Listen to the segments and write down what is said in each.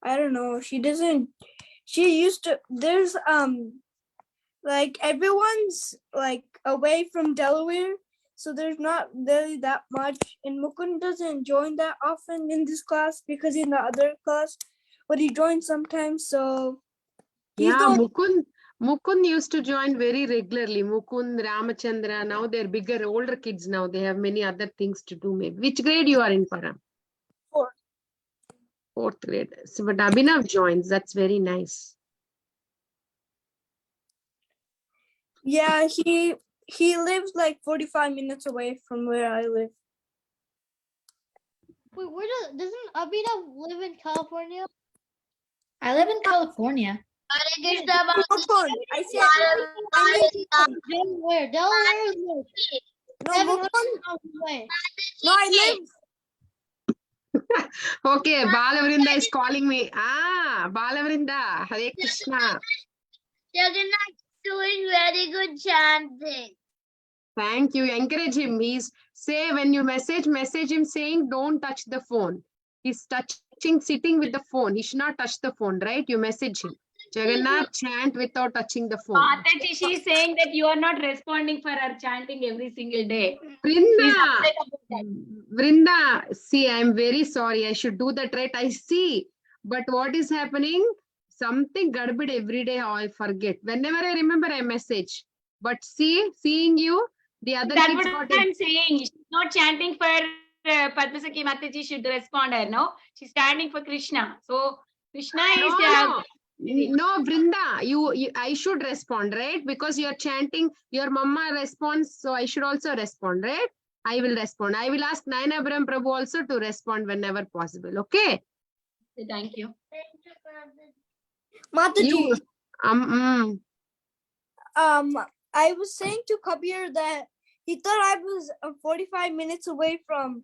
I don't know. She doesn't. She used to. There's like everyone's like away from Delaware, so there's not really that much. And Mukund doesn't join that often in this class because in the other class, but he joins sometimes. So he's Yeah, the Mukund used to join very regularly. Mukund, Ramachandra, now they're bigger, older kids now. They have many other things to do maybe. Which grade you are in, Param? fourth. Fourth grade. So, but Abhinav joins. That's very nice. Yeah, he lives like 45 minutes away from where I live. Wait, doesn't Abhinav live in California? I live in California. Mukund. I said Delaware. Delaware is like no. 700 Mukund. miles away. No, I live. Okay, Balavrinda is calling me. Ah, Balavrinda, Hare Krishna. Jagannath doing very good chanting. Thank you. Encourage him. Say when you message him saying don't touch the phone. He's sitting with the phone. He should not touch the phone, right? You message him. Jagannath, chant without touching the phone. Mataji, she is saying that you are not responding for her chanting every single day. Vrinda, see, I'm very sorry. I should do that, right? I see. But what is happening? Something gadbid every day. I forget. Whenever I remember, I message. But seeing you, the other That's kids what I'm saying. She's not chanting for Padma Sakhi. Mataji should respond her, no? She's standing for Krishna. So Krishna is No, Vrinda, I should respond, right? Because you're chanting, your mama responds, so I should also respond, right? I will respond. I will ask Nayanabram Prabhu also to respond whenever possible, okay? Thank you. Mataji. I was saying to Kabir that he thought I was 45 minutes away from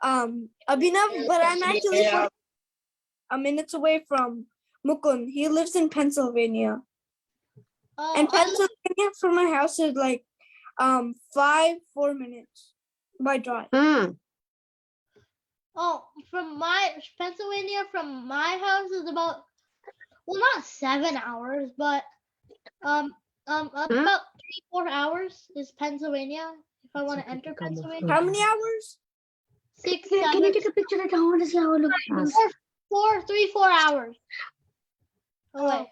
Abhinav, but I'm actually 40 minutes away from Mukund. He lives in Pennsylvania. And Pennsylvania from my house is like 4 minutes by drive. Oh, from Pennsylvania from my house is about, well, not 7 hours, but about 3-4 hours is Pennsylvania. If I want to enter Pennsylvania. How many hours? 6, Can 7. you take a picture? I want to see how it looks. 3-4 hours away.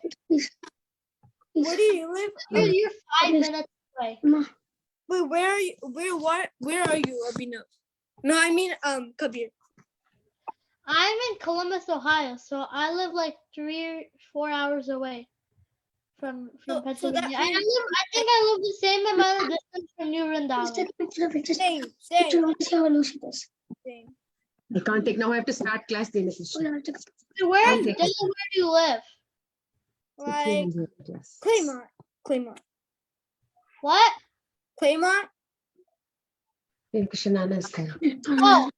Where do you live? You're 5 minutes away. Wait, where are you? Where are you, Abhinav? No, I mean Kabir. I'm in Columbus, Ohio, so I live like 3-4 hours away from Pennsylvania. I think I live the same amount of distance from New Vrindavan. Same. I can't take now. I have to start class. Where in Delaware do you live? Like Claymont. What? Claymont? Oh.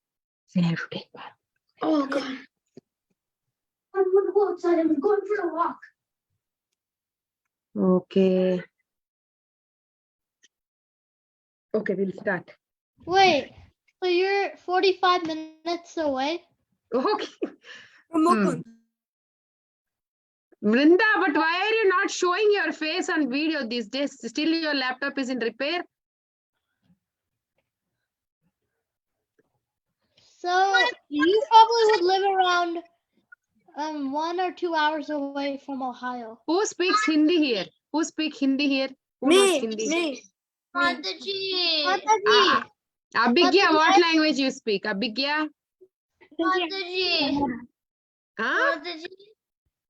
Oh God. I'm gonna go outside. I'm going for a walk. Okay. Okay, we'll start. Wait, so you're 45 minutes away? Okay. Mukund. Vrinda, but why are you not showing your face on video these days? Still your laptop is in repair? So you probably would live around 1 or 2 hours away from Ohio. Who speaks Hindi here? Who speaks Hindi here? Who Me. knows Hindi? Me. Mataji. Abhigya, what language you speak? Abhigya? Mataji. Huh? Mataji.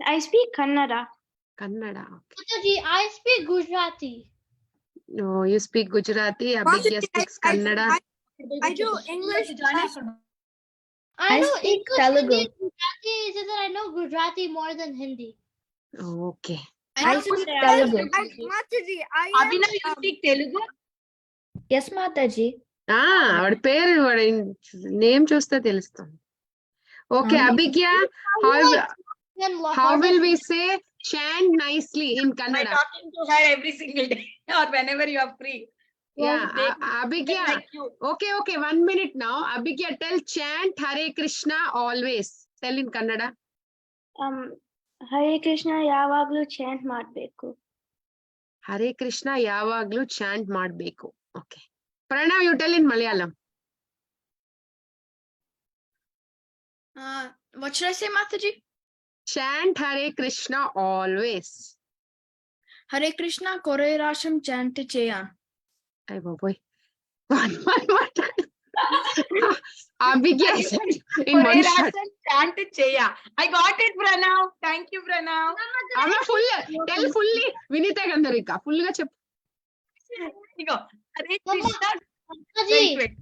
I speak Kannada. Kannada. Mataji, I speak Gujarati. No, you speak Gujarati. Abhigya speaks Kannada. I do English. I know speak English, Telugu. Hindi, Gujarati. It's just that I know Gujarati more than Hindi. Okay. I speak Telugu. Mataji, Abhinav, you speak Telugu? Yes, Mataji. వాడి పేరు వాడి name చూస్తే తెలుస్తుంది. Okay, Abhigya, how will we say chant nicely in By Kannada? talking to her every single day or whenever you are free. Yeah, They Abhigya. like you. Okay, 1 minute now. Abhigya, tell chant Hare Krishna always. Tell in Kannada. Hare Krishna ಯಾವಾಗ್ಲೂ chant ಮಾಡ್ಬೇಕು. ಹರೇ ಕೃಷ್ಣ ಯಾವಾಗ್ಲೂ chant ಮಾಡ್ಬೇಕು. Okay. Pranav, you tell in Malayalam. What should I say, Mataji? Chant Hare Krishna always. Hare Krishna kore rasham chant cheyan. Ay boy. One. Abhigya said in one shot. Chant Cheya. I got it, Pranav. Thank you, Pranav. Amma full. Tell fully. Vinita Gandharika. Full ga chep. Go. Hare Krishna. Mataji, Wait.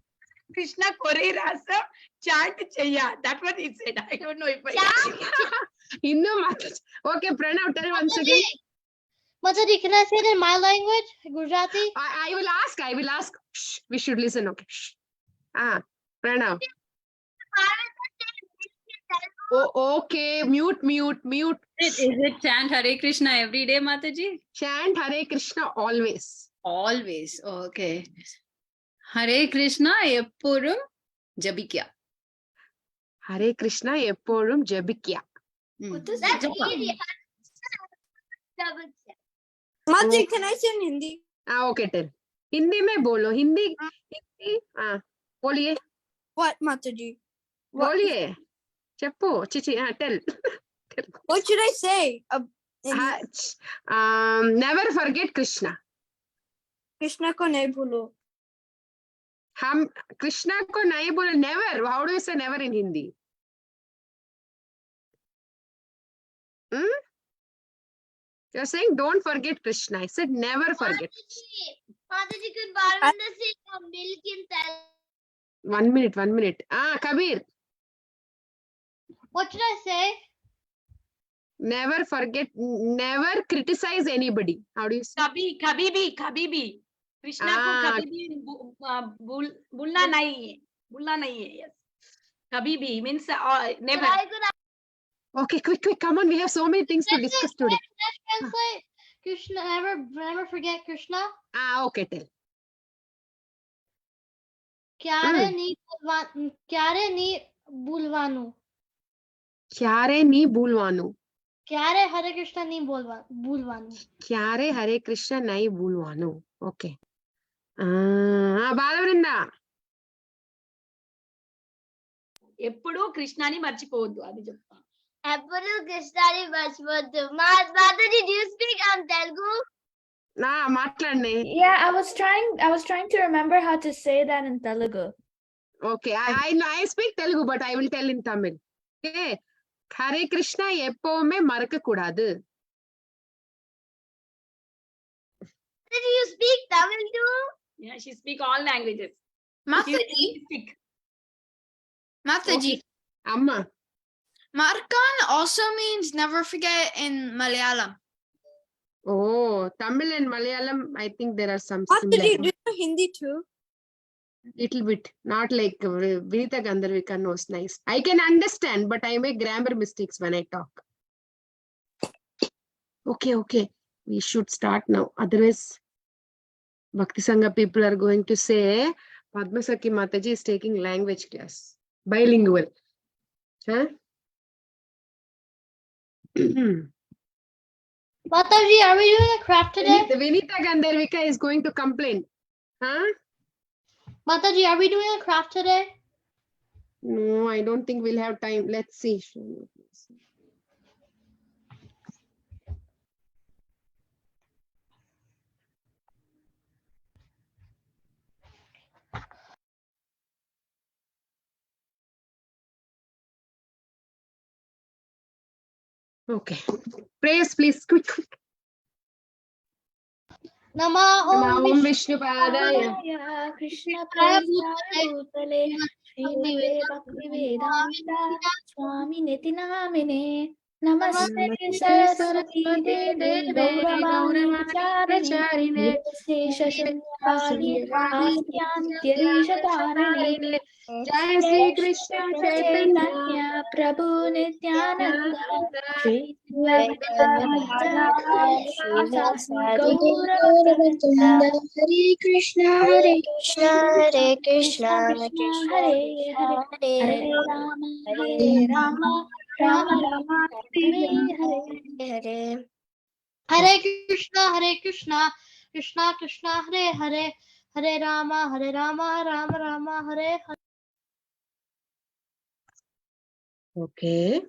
Krishna Kore Rasa chant Cheya. That's what he said. I don't know if I. Inno Mataji. Okay, Pranav, tell once again. Mataji, can I say it in my language, Gujarati? I will ask. Shh, we should listen. Okay. Shh. Pranav. Oh, okay. Mute. Is it chant Hare Krishna every day, Mataji? Chant Hare Krishna always. Always. Okay. Hare Krishna epporum jabikya. Hare Krishna epporum jabikya. What is that? Mataji, can I say in Hindi? Okay, tell. Hindi mein bolo. Hindi. Boliye. What, Mataji? What, Boliye. Cheppu. Chichi. Tell. what should I say? Never forget Krishna. Krishna ko nahi bhulo. हम कृष्णा को नहीं बोले. Never. How do you say never in Hindi? You're saying don't forget Krishna. I said never forget. Mataji, could Bharvinda say milk in Telugu? 1 minute. Kabir. What should I say? Never forget. Never criticize anybody. How do you say? Kabibi. Krishna ko Kabibi bulna nahi hai. Yes. Kabibi means never. Okay, quick. Come on. We have so many things to discuss today. Can I translate? Krishna, never forget Krishna. Okay, tell. Kyare ni bulvanu. Kyare ni bulvanu. Kyare Hare Krishna ni bulvanu. Kyare Hare Krishna nahi bulvanu. Okay. Balavrinda. ఎప్పుడు కృష్ణాని మర్చిపోవద్దు అది చెప్తా. ఎప్పుడు కృష్ణాని మర్చిపోవద్దు. Mataji, do you speak Telugu? మాట్లాడండి. Yeah, I was trying to remember how to say that in Telugu. Okay, I speak Telugu, but I will tell in Tamil. Okay. Hare Krishna எப்பவுமே மறக்க கூடாது. Did you speak Tamil too? Yeah, she speak all languages. Mataji. Okay. Amma. Markan also means never forget in Malayalam. Oh, Tamil and Malayalam, I think there are some Mataji, similar. do you know Hindi too? Little bit, not like Vinita Gandharvika knows nice. I can understand, but I make grammar mistakes when I talk. Okay. We should start now. Otherwise, Bhakti Sangha people are going to say Padma Sakhi Mataji is taking language class. Bilingual. Huh? Mataji, are we doing a craft today? Vinita Gandharvika is going to complain. Huh? Mataji, are we doing a craft today? No, I don't think we'll have time. Let's see. Okay. Prayers, please. Quick. Nama Om Vishnu Padaya. Krishna Prasthutale Srimate Bhaktivedanta Swami Niti Namine Namaste Saraswati Devi Gauravani Charine Nirvishesha Shunyavadi Nityantyadishatarine Jai Sri Krishna Chaitanya Prabhu Nityananda Shri Hare Krishna, Hare Krishna, Hare Rama, Rama Rama Rama Hare Hare. Hare Krishna Krishna Krishna Hare Hare Hare Rama Rama Rama Hare Hare. Okay,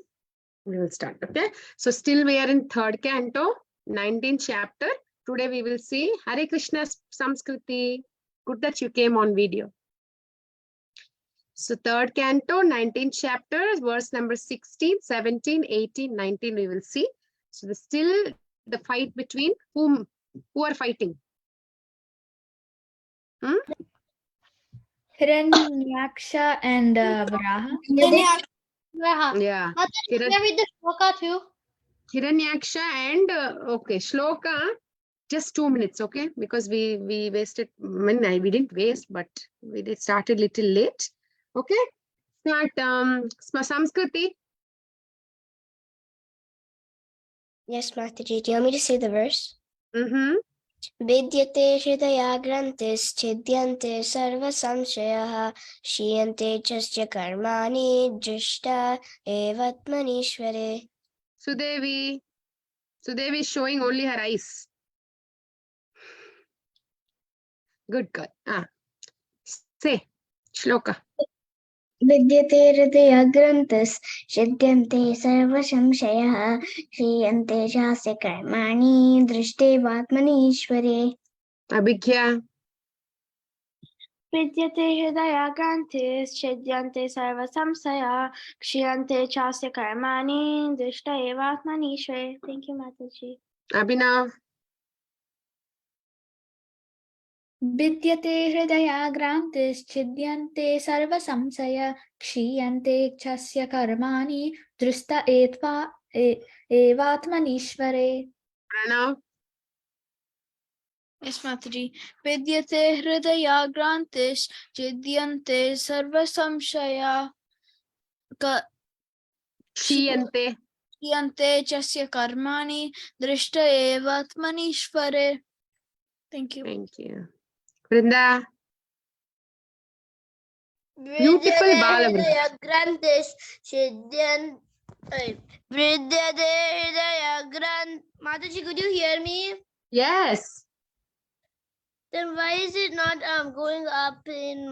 we will start. Okay, so still we are in third canto, 19th chapter. Today we will see Hare Krishna Samskriti. Good that you came on video. So third canto, 19th chapter, verse number 16, 17, 18, 19 we will see. So still the fight between who are fighting? Hiranyaksha and Varaha. Yeah. Mataji, can I read the shloka too? Hiranyaksha and okay, Shloka. Just 2 minutes, okay? Because we wasted. We didn't waste, but we did started little late. Okay. Start Samskriti. Yes, Mataji. Do you want me to say the verse? Mm-hmm. Vidyate hridaya grantischidhyante sarva samshayah shiyante chasya karmani drishta evatmanishvare. Sudevi is showing only her eyes. Good girl. Say Shloka. विद्यते हृदयग्रन्थश्छिद्यन्ते सर्वसंशयः क्षीयन्ते चास्य कर्माणि दृष्टेवात्मनीश्वरे. Abhigya. Vidyate hridayagrantischidhyante sarvasamsaya kshiyante chasya karmani drishta evatmanishve. Thank you, Mataji. Abhinav. Vidyate hridayagrantischidhyante sarvasamsaya kshiyante chasya karmani drishta evatmanishvare. Pranav. Yes, Mataji. Vidyate hridaya grantis chidyante sarva samshaya Shiyante. yante chasya karmani drishta evatmanishvare. Thank you. Thank you. Vrinda. Beautiful Balavrinda. Mataji, could you hear me? Yes. Then why is it not going up in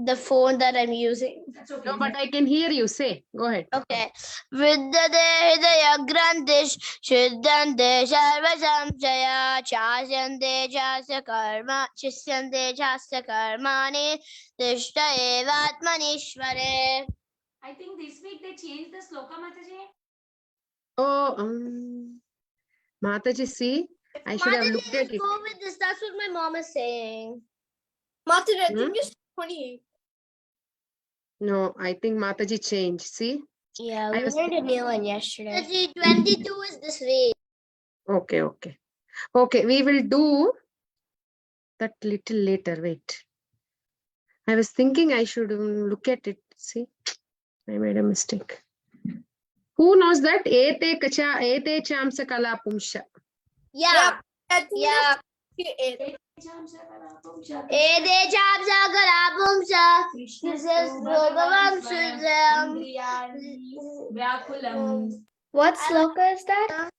the phone that I'm using? No, but I can hear you. Say. Go ahead. Okay. Vidyate hridaya grantish chidyante sarva samshaya chasyante chasya karmani dishta evatmanishvare. I think this week they changed the sloka, Mataji. Oh, Mataji, see, I should have looked at it. Go with this. That's what my mom is saying. Mataji, I think it's 28. No, I think Mataji changed. See? Yeah, I we was learned a new one yesterday. Mataji, 22 is this week. Okay, okay. Okay, we will do that little later. Wait. I was thinking I should look at it. See? I made a mistake. Who knows that? Ete chamsa kala pumsha. Yeah. Yeah. Ede chamsa kalapumsa. This is Bhagavan What sloka is that?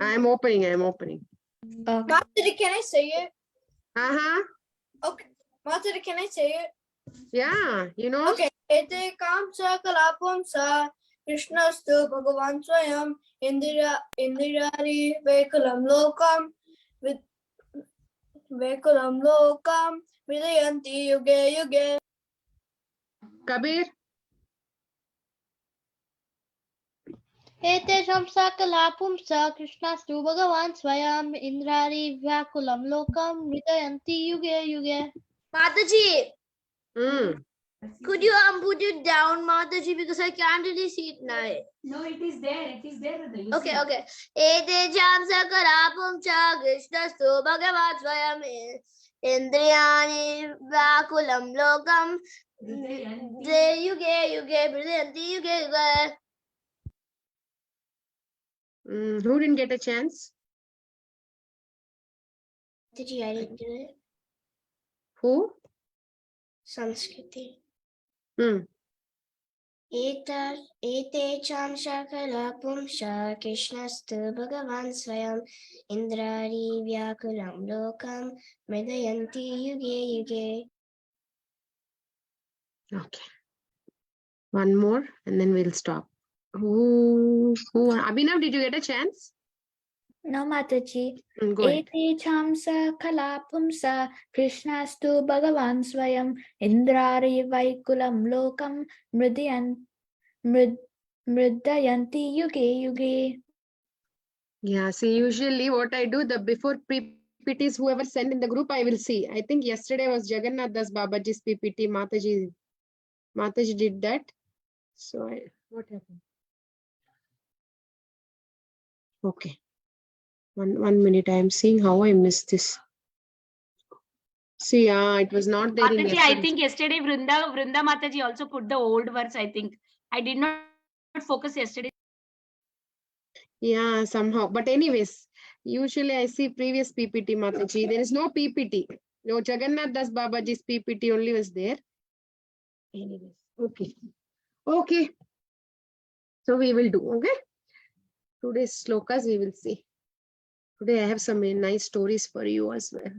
I'm opening. Okay. Mataji, can I say it? Uh-huh. Okay. Mataji, can I say it? Yeah, you know. Okay. Ede kamsa kalapumsa. Krishnastu Bhagavan Swayam Indirari Vekalam Lokam with Vekalam Lokam Vidayanti Yuge Yuge. Kabir. Ete samsakala pumsa Krishnastu Bhagavan Swayam Indrari Vyakulam Lokam Vidayanti Yuge Yuge. Mataji, Mm. could you put it down, Mataji, because I can't really see it now. No, it is there. It is there. Radha. You Okay, see. okay. Ete chamsa kalapumsa Krishnastu Bhagavan Swayam Indriyani Vyakulam Lokam Yuge Yuge Vidayanti Yuge Yuge. Who didn't get a chance? Mataji, I didn't do it. Who? Sanskriti. Hmm. एते चां शकला पुंसा कृष्णस्तु भगवान् स्वयम् इन्द्रारी व्याकुलं लोकं मृदयन्ति युगे युगे. Okay. One more and then we'll stop. Who Abhinav, did you get a chance? No, Mataji. Go ahead. Ete chamsa kala pumsa Krishnastu Bhagavan Swayam Indrari Vaikulam Lokam Mridayanti Yuge Yuge. Yeah, see, usually what I do, the before PPTs, whoever sent in the group, I will see. I think yesterday was Jagannath Das Babaji's PPT. Mataji did that. So what happened? Okay. One minute. I am seeing how I missed this. See, it was not there in Mataji, I yesterday. think yesterday Vrunda Mataji also put the old words, I think. I did not focus yesterday. Yeah, somehow. But anyways, usually I see previous PPT, Mataji. There is no PPT. No, Jagannath Das Babaji's PPT only was there. Anyways, okay. Okay. So we will do, okay? Today's slokas we will see. Today I have some nice stories for you as well.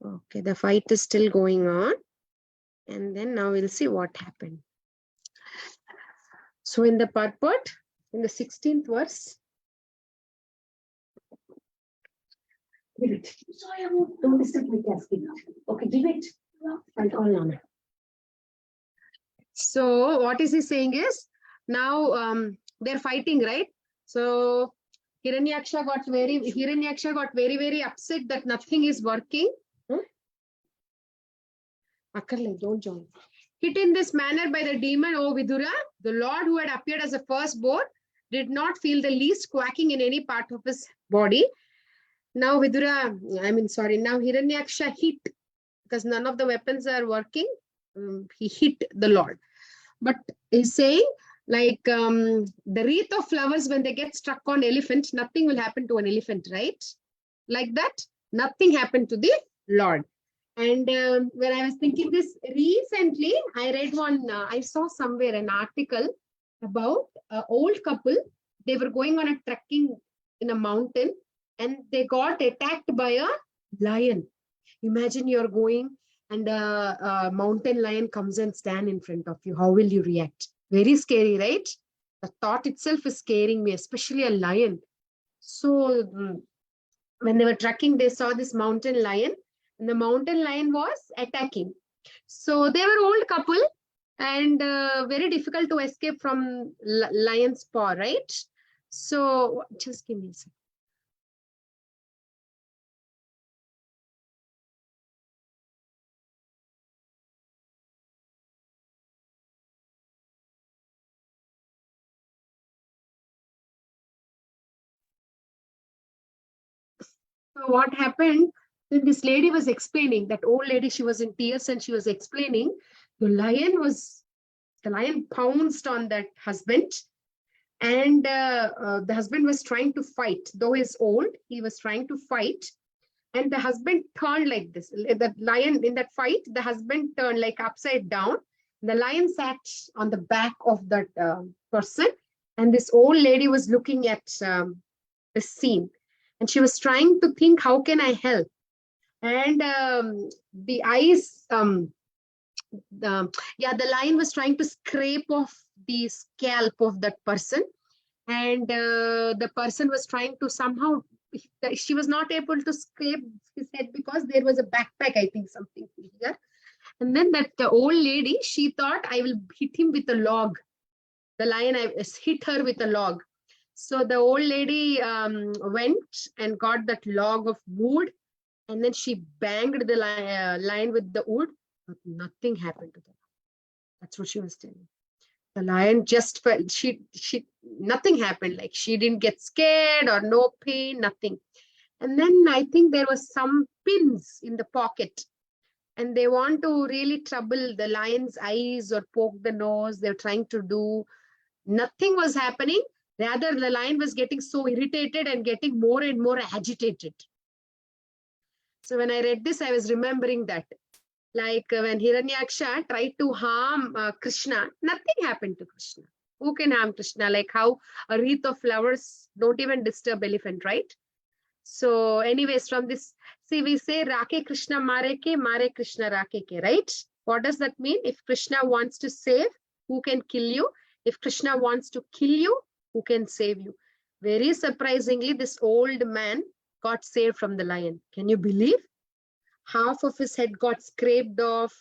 Okay, the fight is still going on. And then now we'll see what happened. So in the purport, in the 16th verse. Give it. Sorry, don't disturb my casting. Okay, give it. I'll call Nana. So what is he saying is, now they're fighting, right? So Hiranyaksha got very, very upset that nothing is working. Don't join. Hit in this manner by the demon, O Vidura, the Lord who had appeared as a firstborn did not feel the least quacking in any part of his body. Now now Hiranyaksha hit, because none of the weapons are working. He hit the Lord. But he's saying, like the wreath of flowers, when they get struck on elephant, nothing will happen to an elephant, right? Like that, nothing happened to the Lord. And when I was thinking this recently, I read I saw somewhere an article about an old couple. They were going on a trekking in a mountain and they got attacked by a lion. Imagine you're going and a mountain lion comes and stands in front of you. How will you react? Very scary, right? The thought itself is scaring me, especially a lion. So when they were trekking, they saw this mountain lion. And the mountain lion was attacking. So they were old couple and very difficult to escape from lion's paw, right? So just give me a second. So what happened? Then this lady was explaining, that old lady, she was in tears and she was explaining, the lion pounced on that husband, and the husband was trying to fight. Though he's old, he was trying to fight, and the husband turned like this. The lion, in that fight, the husband turned like upside down. The lion sat on the back of that person, and this old lady was looking at the scene, and she was trying to think, how can I help? And the eyes, the lion was trying to scrape off the scalp of that person, and the person was trying to somehow, she was not able to scrape his head because there was a backpack, I think, something here. And then that old lady, she thought, I will hit him with a log. The lion, I hit her with a log. So the old lady went and got that log of wood, and then she banged the lion with the wood, but nothing happened to them. That's what she was telling. The lion just felt, nothing happened. Like she didn't get scared or no pain, nothing. And then I think there was some pins in the pocket, and they want to really trouble the lion's eyes or poke the nose. They're trying to do, nothing was happening. Rather, the lion was getting so irritated and getting more and more agitated. So when I read this, I was remembering that. Like when Hiranyaksha tried to harm Krishna, nothing happened to Krishna. Who can harm Krishna? Like how a wreath of flowers don't even disturb elephant, right? So anyways, from this, see, we say Rake Krishna Mare Krishna Rake ke, right? What does that mean? If Krishna wants to save, who can kill you? If Krishna wants to kill you, who can save you? Very surprisingly, this old man got saved from the lion. Can you believe? Half of his head got scraped off.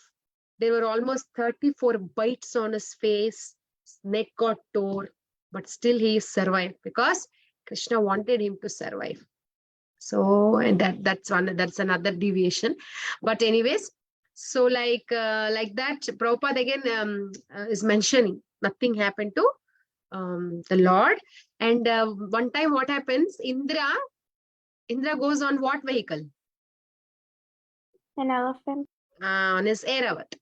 There were almost 34 bites on his face. His neck got tore, but still he survived because Krishna wanted him to survive. So, and that's another deviation. But anyways, so like that, Prabhupada again is mentioning nothing happened to the Lord. And one time what happens, Indra goes on what vehicle? An elephant. On his Airavat.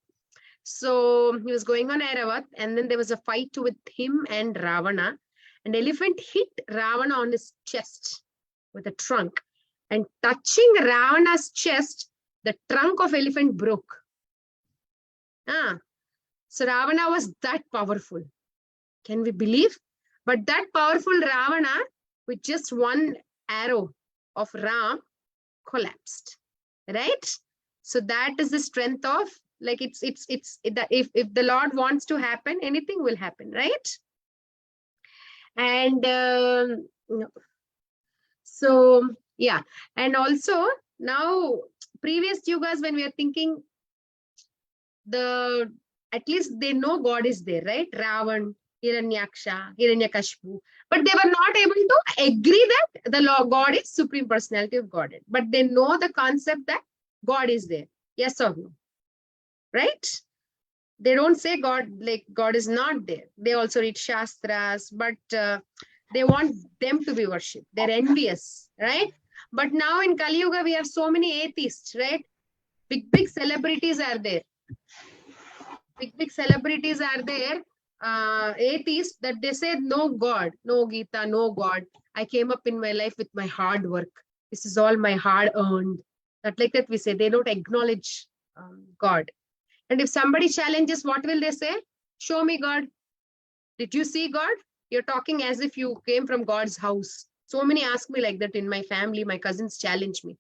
So he was going on Airavat, and then there was a fight with him and Ravana. An elephant hit Ravana on his chest with a trunk. And touching Ravana's chest, the trunk of elephant broke. So Ravana was that powerful. Can we believe? But that powerful Ravana, with just one arrow of Ram, collapsed. Right? So that is the strength of, like, if the Lord wants to happen, anything will happen, right? And so yeah, and also now previous yugas, when we are thinking, at least they know God is there, right? Ravan, Hiranyaksha, Hiranyakashipu, but they were not able to agree that the God is Supreme Personality of Godhead, but they know the concept that God is there. Yes or no? Right? They don't say God is not there. They also read Shastras, but they want them to be worshipped. They're envious, right? But now in Kali Yuga, we have so many atheists, right? Big celebrities are there. Big celebrities are there, atheists, that they say no God, no Gita, no God. I came up in my life with my hard work. This is all my hard earned. Like that we say, they don't acknowledge God. And if somebody challenges, what will they say? Show me God. Did you see God? You're talking as if you came from God's house. So many ask me like that in my family. My cousins challenge me.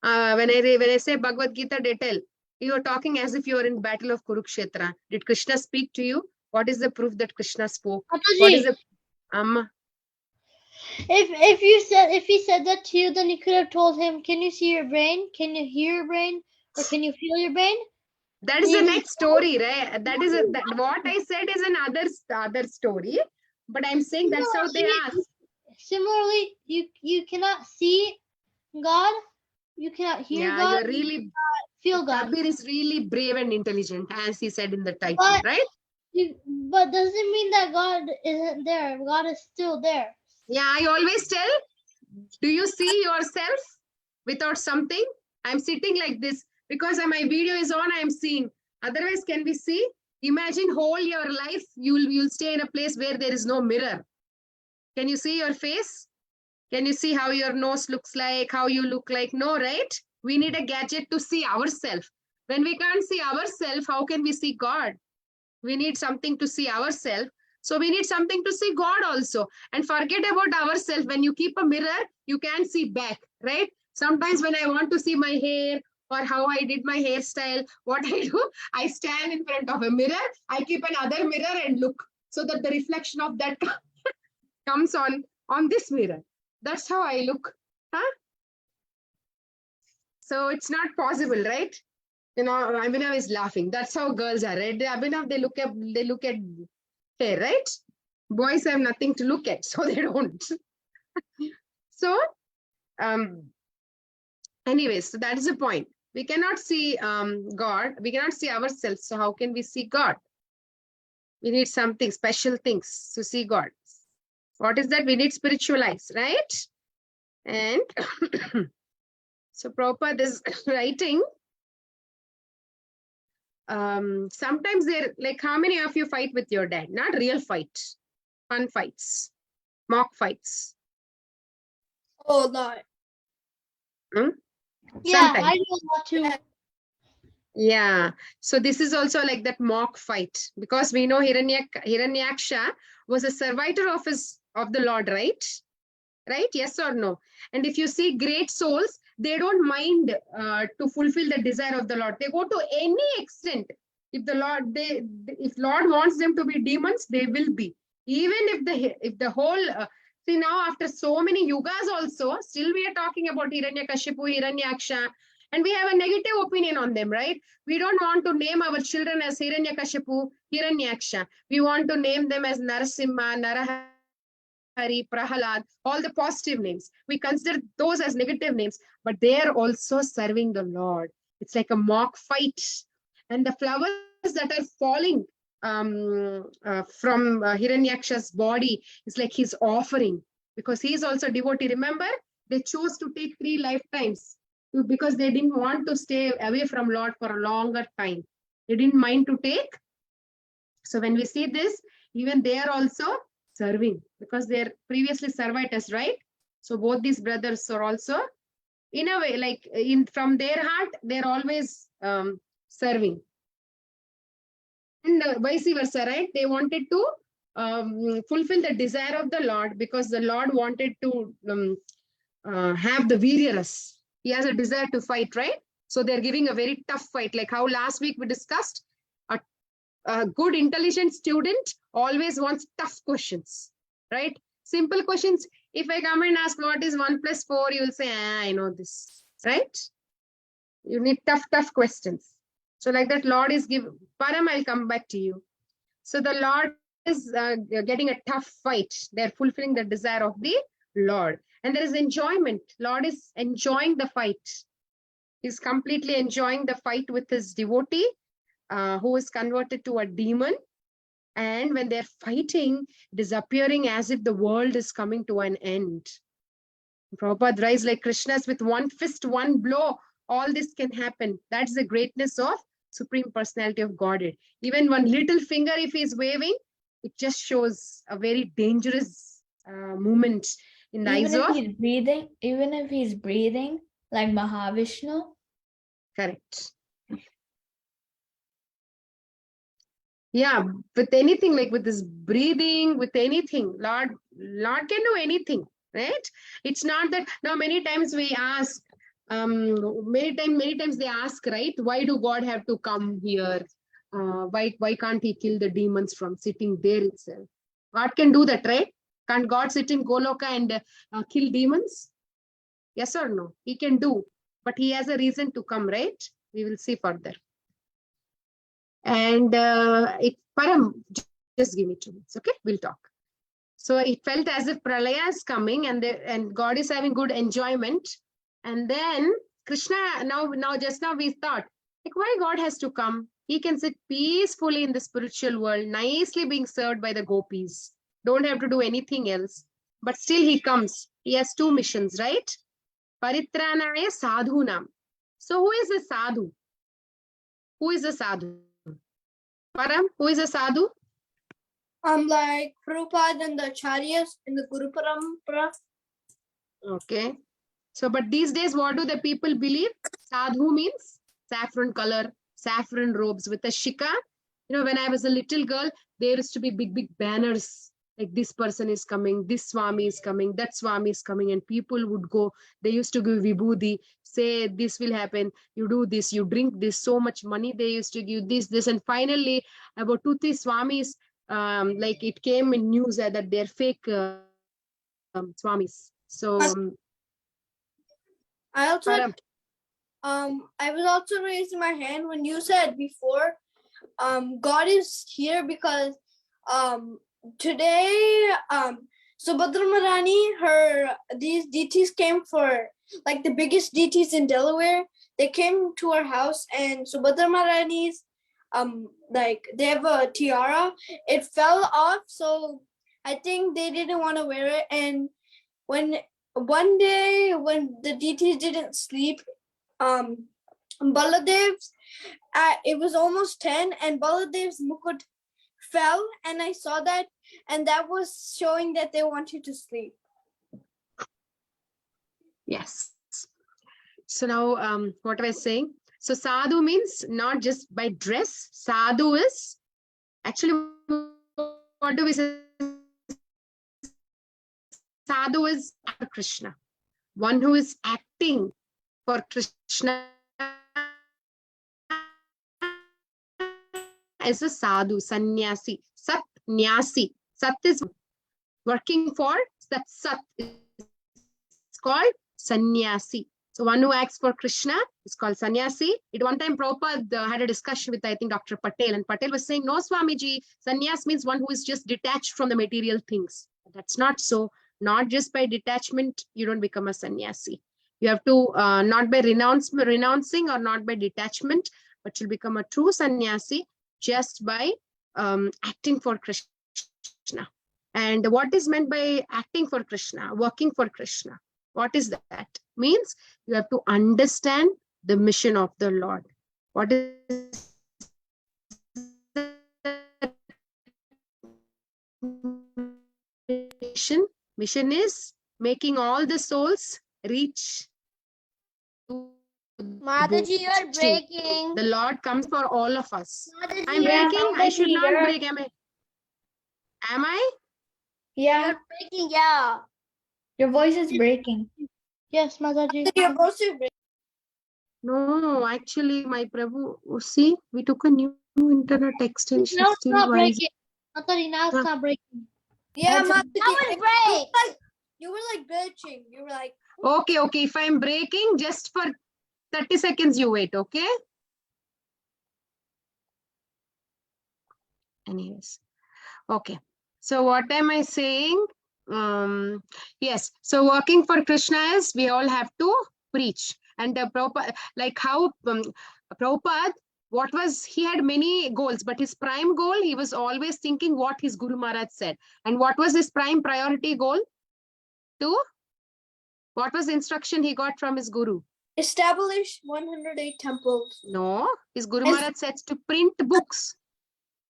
When I say Bhagavad Gita, they tell, you're talking as if you're in battle of Kurukshetra. Did Krishna speak to you? What is the proof that Krishna spoke? Mataji, What is the if he said that to you, then you could have told him, can you see your brain? Can you hear your brain? Or can you feel your brain? That is the next story, right? That is what I said is another story. But I'm saying that's how they ask. Similarly, you cannot see God, you cannot hear God, You're really, feel God. Kabir is really brave and intelligent, as he said in the title, But, right? But doesn't mean that God isn't there. God is still there. Yeah, I always tell, do you see yourself without something? I'm sitting like this because my video is on, I'm seeing. Otherwise, can we see? Imagine whole your life, you'll stay in a place where there is no mirror. Can you see your face? Can you see how your nose looks like, how you look like? No, right? We need a gadget to see ourselves. When we can't see ourselves, how can we see God? We need something to see ourselves. So we need something to see God also. And forget about ourselves. When you keep a mirror, you can see back, right? Sometimes when I want to see my hair or how I did my hairstyle, what I do, I stand in front of a mirror. I keep another mirror and look so that the reflection of that comes on this mirror. That's how I look. Huh? So it's not possible, right? You know, Abhinav is laughing. That's how girls are, right? Abhinav, they look at hair, right? Boys have nothing to look at, so they don't. So, anyways, so that is the point. We cannot see God. We cannot see ourselves. So how can we see God? We need something, special things to see God. What is that? We need spiritual eyes, right? And so Prabhupada is writing, sometimes they're like, how many of you fight with your dad? Not real fight, fun fights, mock fights. Oh, no. Yeah, Sometimes. I do a lot too. Yeah. So this is also like that mock fight, because we know Hiranyaksha was a servitor of the Lord, right? Right? Yes or no? And if you see great souls, they don't mind to fulfill the desire of the Lord. They go to any extent. If the Lord, if Lord wants them to be demons, they will be. Even if the whole see, now after so many yugas also, still we are talking about Hiranyakashipu, Hiranyaksha, and we have a negative opinion on them, right? We don't want to name our children as Hiranyakashipu, Hiranyaksha. We want to name them as Narasimha, Narahari, Prahalad, all the positive names. We consider those as negative names, but they are also serving the Lord. It's like a mock fight. And the flowers that are falling from Hiranyaksha's body is like his offering, because he is also devotee. Remember, they chose to take 3 lifetimes because they didn't want to stay away from Lord for a longer time. They didn't mind to take. So when we see this, even they are also serving, because they're previously servitors, right? So both these brothers are also, in a way, like from their heart, they're always serving. And vice versa, right? They wanted to fulfill the desire of the Lord, because the Lord wanted to have the Viryaras. He has a desire to fight, right? So they're giving a very tough fight, like how last week we discussed. A good intelligent student always wants tough questions, right? Simple questions. If I come and ask what is 1 plus 4, you will say, I know this, right? You need tough questions. So like that, Lord is giving. Param, I'll come back to you. So the Lord is getting a tough fight. They're fulfilling the desire of the Lord. And there is enjoyment. Lord is enjoying the fight. He's completely enjoying the fight with his devotee, who is converted to a demon. And when they're fighting, it is appearing as if the world is coming to an end. Prabhupada writes, like Krishna's with one fist, one blow, all this can happen. That's the greatness of Supreme Personality of Godhead. Even one little finger, if he's waving, it just shows a very dangerous movement in the eyes of. Even if he's breathing, like Mahavishnu. Correct. Yeah, with anything, like with this breathing, with anything, Lord can do anything, right? It's not that now many times we ask, many times they ask, right? Why do God have to come here? Why can't he kill the demons from sitting there itself? God can do that, right? Can't God sit in Goloka and kill demons? Yes or no? He can do, but he has a reason to come, right? We will see further. And Param, just give me 2 minutes, okay? We'll talk. So it felt as if Pralaya is coming, and God is having good enjoyment. And then Krishna, just now we thought, like, why God has to come? He can sit peacefully in the spiritual world, nicely being served by the gopis. Don't have to do anything else. But still he comes. He has 2 missions, right? Paritranaya sadhunam. So who is a sadhu? Who is a sadhu? Param, who is a sadhu? Like Prabhupada and the Acharyas in the Guru Parampara. Okay. So, but these days, what do the people believe? Sadhu means saffron color, saffron robes with a shika. You know, when I was a little girl, there used to be big banners like this person is coming, this Swami is coming, that Swami is coming, and people would go. They used to give vibhuti, say this will happen, you do this, you drink this, so much money they used to give this, and finally about 2-3 Swamis, like it came in news that they're fake Swamis. So I also Param. I was also raising my hand when you said before, God is here because today Subhadra Marani, these DTs came for, like, the biggest DTs in Delaware. They came to our house, and Subhadra Marani's like, they have a tiara. It fell off, so I think they didn't want to wear it. And one day when the DTs didn't sleep, Baladev's, it was almost 10, and Baladev's mukut fell, and I saw that, and that was showing that they wanted to sleep. Yes. So now, what was I saying? So sadhu means not just by dress. Sadhu is actually, what do we say? Sadhu is Krishna. One who is acting for Krishna is a sadhu, sannyasi, satnyasi. Sat is working for, that sat is called sannyasi. So one who acts for Krishna is called sannyasi. At one time, Prabhupada had a discussion with, I think, Dr. Patel, and Patel was saying, no, Swamiji, sannyas means one who is just detached from the material things. That's not so. Not just by detachment, you don't become a sannyasi. You have to, not by renouncing or not by detachment, but you'll become a true sannyasi just by acting for Krishna. And what is meant by acting for Krishna, working for Krishna? What is that? Means you have to understand the mission of the Lord. What is mission? Mission is making all the souls reach. Mataji, you are breaking. The Lord comes for all of us. Mataji, I'm Yeah, breaking. I should not you're- break. Am I? Yeah, You're breaking, yeah. your voice is breaking. Yes, Mataji. You're supposed to break. No, actually, my Prabhu, see, we took a new internet extension. Now it's Still, not why is breaking. Mataji, now it's Huh. not breaking. Yeah, That's- Mataji, Now it breaks. you were like glitching. You were like, Okay, okay. If I'm breaking, just for 30 seconds, you wait, okay? Anyways, okay. So what am I saying? Yes. So working for Krishna is we all have to preach. And Prabhupada, like how Prabhupada, he had many goals, but his prime goal, he was always thinking what his Guru Maharaj said. And what was his prime priority goal? What was the instruction he got from his Guru? establish 108 temples. No, his Guru And- Maharaj said to print books.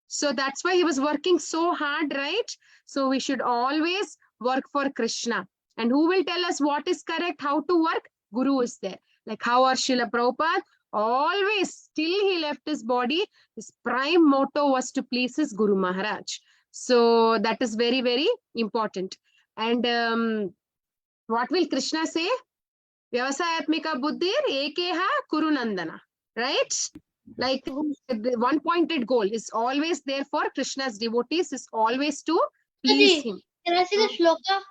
So that's why he was working so hard, right? So we should always work for Krishna. And who will tell us what is correct, how to work? Guru is there. Like how our Srila Prabhupada always, till he left his body, his prime motto was to please his Guru Maharaj. So that is very, very important. And what will Krishna say? Vyavasayatmika buddhir ekeha kurunandana. Right? Like the one pointed goal is always there for Krishna's devotees, is always to please Mataji, him. can I see the shloka?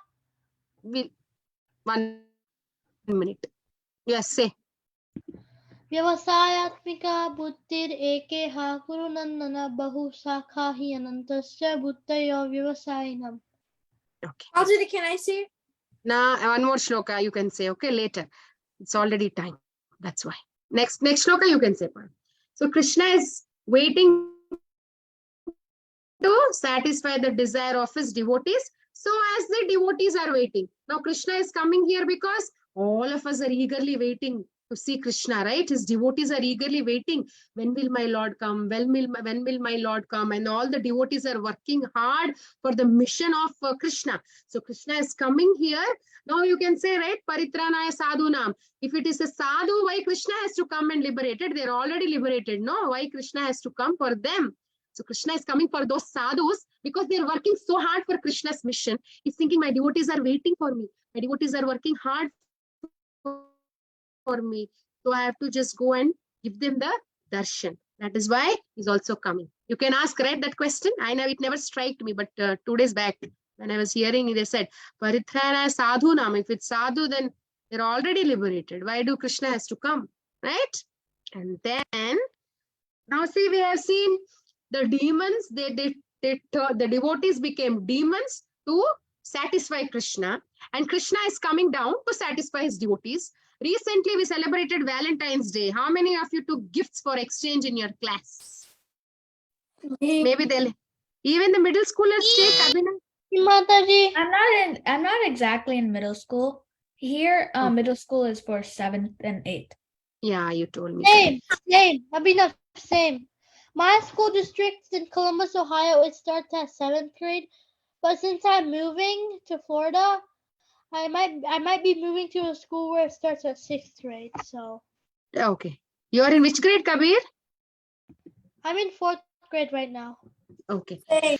1 minute. Yes, say. Vyavasayatmika buddhir ekeha kurunandana bahu sakha hi anantasya buddhayo vyavasayinam. Okay. Mataji, can I see? Now one more shloka you can say, okay, later. It's already time. That's why. Next shloka you can say. So Krishna is waiting to satisfy the desire of his devotees. So as the devotees are waiting, now Krishna is coming here because all of us are eagerly waiting to see Krishna, right? His devotees are eagerly waiting. When will my Lord come? When will my Lord come? And all the devotees are working hard for the mission of Krishna. So Krishna is coming here. Now you can say, right, Paritranaya Sadhunam. If it is a sadhu, why Krishna has to come and liberate it? They're already liberated. No, why Krishna has to come for them? So Krishna is coming for those sadhus because they're working so hard for Krishna's mission. He's thinking, my devotees are waiting for me. My devotees are working hard for me. So I have to just go and give them the darshan. That is why he's also coming. You can ask, right, that question. I know it never struck me, but 2 days back when I was hearing, they said, Parithrana sadhu nam. If it's sadhu, then they're already liberated. Why do Krishna has to come? Right? And then, now see, we have seen the demons, the devotees became demons to satisfy Krishna, and Krishna is coming down to satisfy his devotees. Recently, we celebrated Valentine's Day. How many of you took gifts for exchange in your class? Maybe they'll, even the middle schoolers take, Abhinav. Mataji. I'm not exactly in middle school. Here, Oh. middle school is for 7th and 8th. Yeah, you told me. Same. Abhinav, same. My school district in Columbus, Ohio, it starts at 7th grade. But since I'm moving to Florida, I might be moving to a school where it starts at 6th grade. So Okay. You're in which grade, Kabir? I'm in 4th grade right now. Okay. Hey,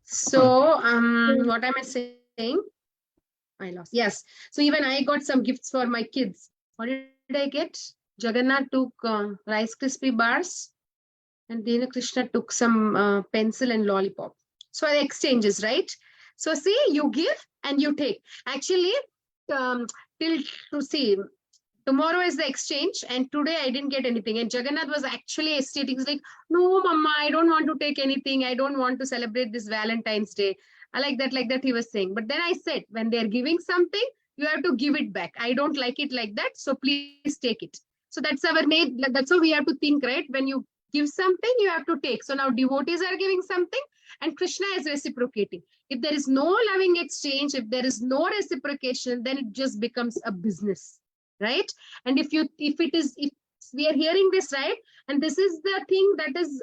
So, what am I saying? I lost. Yes. So even I got some gifts for my kids. What did I get? Jagannath took Rice Krispie bars, and Dina Krishna took some pencil and lollipop. So the exchanges, right? So see, you give and you take. Actually, till to see, tomorrow is the exchange, and today I didn't get anything. And Jagannath was actually stating, he's like, no, Mama, I don't want to take anything. I don't want to celebrate this Valentine's Day. I like that he was saying. But then I said, when they're giving something, you have to give it back. I don't like it like that, so please take it. So that's that's how we have to think, right? When you give something, you have to take. So now devotees are giving something, and Krishna is reciprocating. If there is no loving exchange, if there is no reciprocation, then it just becomes a business, right? And if we are hearing this, right, and this is the thing that is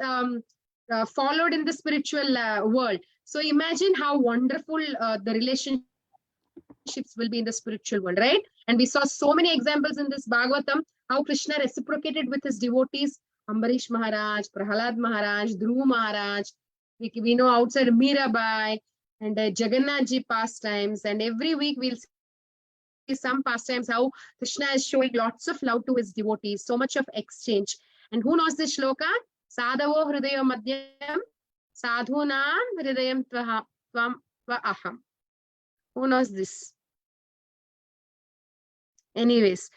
followed in the spiritual world. So imagine how wonderful the relationships will be in the spiritual world, right? And we saw so many examples in this Bhagavatam, how Krishna reciprocated with his devotees, Ambarish Maharaj, Prahalad Maharaj, Dhruv Maharaj. We know outside Mirabai and Jagannath Ji pastimes, and every week we'll see some pastimes how Krishna is showing lots of love to his devotees, so much of exchange. And who knows this shloka? Sadhavo hridayo madhyam, sadhunam hridayam tvam tva aham. Who knows this? Anyways,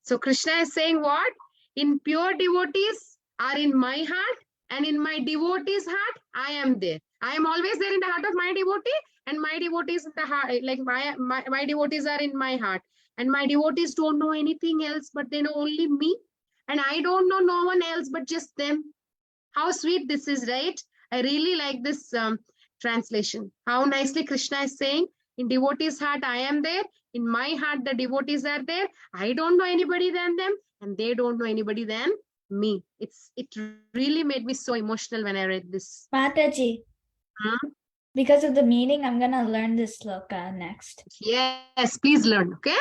so Krishna is saying what? In pure devotees are in my heart, and in my devotee's heart, I am there. I am always there in the heart of my devotee, and my devotees in the heart, like my devotees are in my heart. And my devotees don't know anything else, but they know only me. And I don't know no one else but just them. How sweet this is, right? I really like this translation. How nicely Krishna is saying, in devotee's heart, I am there. In my heart, the devotees are there. I don't know anybody than them, and they don't know anybody than me. It really made me so emotional when I read this. Mataji, Huh? because of the meaning, I'm gonna learn this sloka next. Yes, please learn, okay?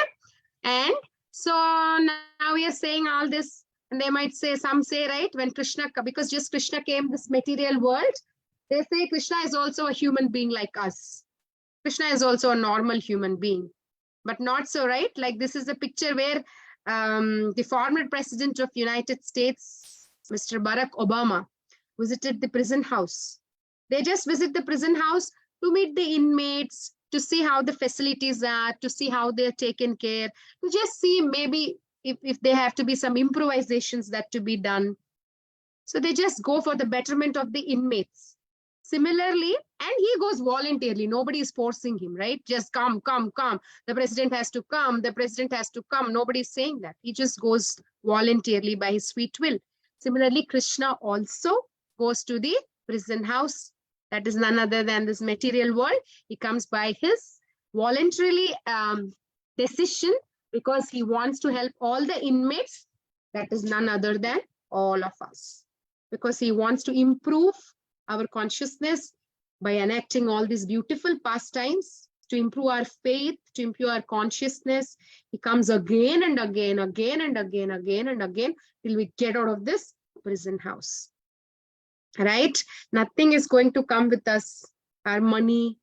And so now we are saying all this, and they might say, some say, right, when Krishna, because just Krishna came this material world, they say Krishna is also a human being like us. Krishna is also a normal human being, but not so, right? Like this is a picture where the former president of United States, Mr. Barack Obama, visited the prison house. They just visit the prison house to meet the inmates, to see how the facilities are, to see how they're taken care, to just see maybe if there have to be some improvisations that to be done. So they just go for the betterment of the inmates. Similarly, and he goes voluntarily. Nobody is forcing him, right? Just come, come, come. The president has to come. The president has to come. Nobody is saying that. He just goes voluntarily by his sweet will. Similarly, Krishna also goes to the prison house. That is none other than this material world. He comes by his voluntarily decision because he wants to help all the inmates. That is none other than all of us. Because he wants to improve our consciousness by enacting all these beautiful pastimes to improve our faith, to improve our consciousness. He comes again and again, again and again, again and again, till we get out of this prison house. Right? Nothing is going to come with us. Our money,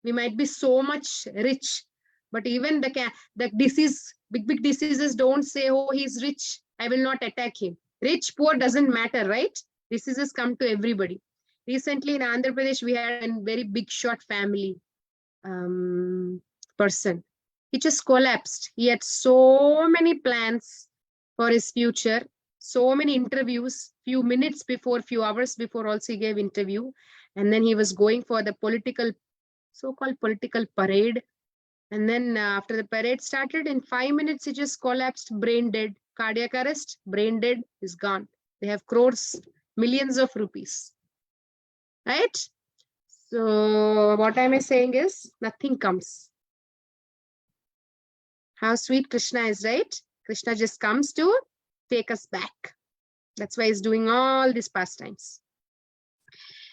we might be so much rich, but even the disease, big diseases don't say, oh, he's rich, I will not attack him. Rich, poor doesn't matter, right? Diseases come to everybody. Recently in Andhra Pradesh, we had a very big short family person. He just collapsed. He had so many plans for his future, so many interviews, few minutes before, few hours before also he gave interview. And then he was going for the so-called political parade. And then after the parade started, in 5 minutes, he just collapsed, brain dead, cardiac arrest, brain dead, is gone. They have crores, millions of rupees. Right? So what am I saying is, nothing comes. How sweet Krishna is, right? Krishna just comes to take us back. That's why he's doing all these pastimes.